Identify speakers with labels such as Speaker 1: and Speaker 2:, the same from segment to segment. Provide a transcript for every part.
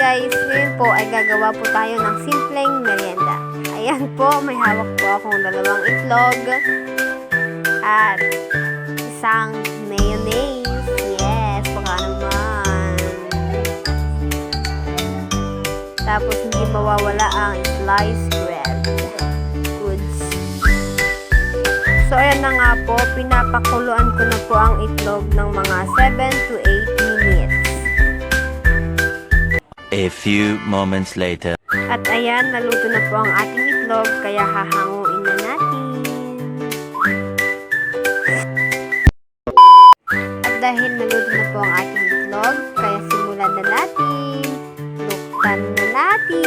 Speaker 1: guys, ngayon po ay gagawa po tayo ng simpleng merienda. Ayan po, may hawak po akong dalawang itlog at isang mayonnaise. Yes, baka naman. Tapos hindi mawawala ang sliced bread. Goods. So ayan na nga po, pinapakuluan ko na po ang itlog ng mga 7 to 8 minutes.
Speaker 2: A few moments later.
Speaker 1: At ayan, naluto na po ang ating itlog, kaya hahanguin na natin. At dahil naluto na po ang ating itlog, kaya simulan na natin. Buksan na natin.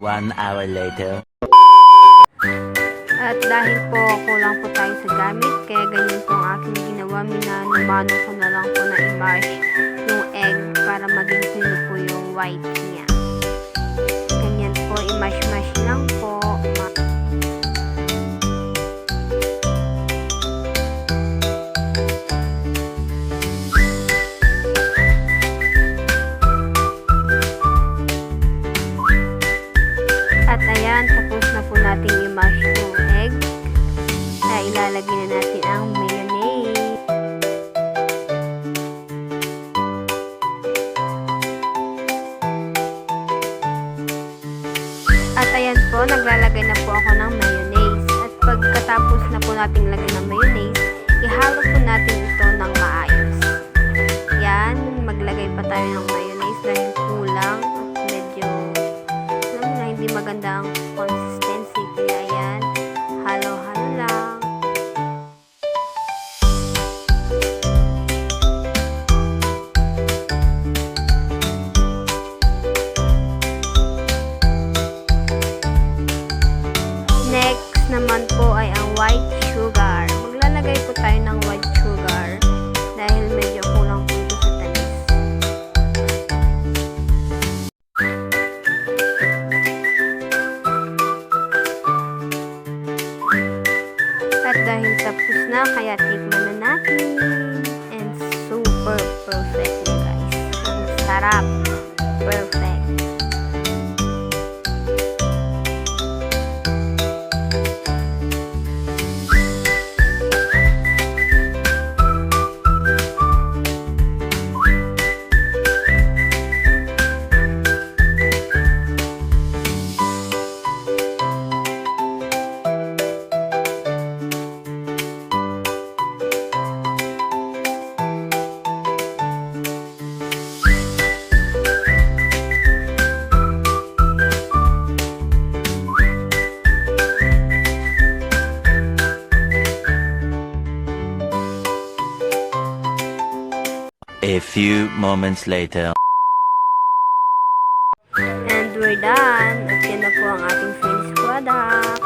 Speaker 2: One hour later.
Speaker 1: At dahil po kulang po tayo sa gamit, kaya ganyan po ang aking ginawa. Minanumano ko na lang po na i-mash yung egg para maging tuyo po yung white niya. Ganyan po, i-mash-mash lang po. At ayan, tapos na po natin i-mash yung egg. Kaya ilalagay na natin ang mayonnaise. At ayan po, naglalagay na po ako ng mayonnaise. At pagkatapos na po natin lagay ng mayonnaise, ihalo po natin ito ng maayos. Yan, maglagay pa tayo ng mayonnaise dahil kulang. Medyo hindi maganda ang consistency, kaya yan, halo-halo lang. Next naman po ay ang white sugar. Maglalagay po tayo ng white sugar dahil medyo kulang po ito sa tamis. At dahil tapos na, kaya tikman na natin. And super perfect na guys. Ang sarap. Perfect.
Speaker 2: few moments later.
Speaker 1: And we're done. At yan na po ang ating finished product.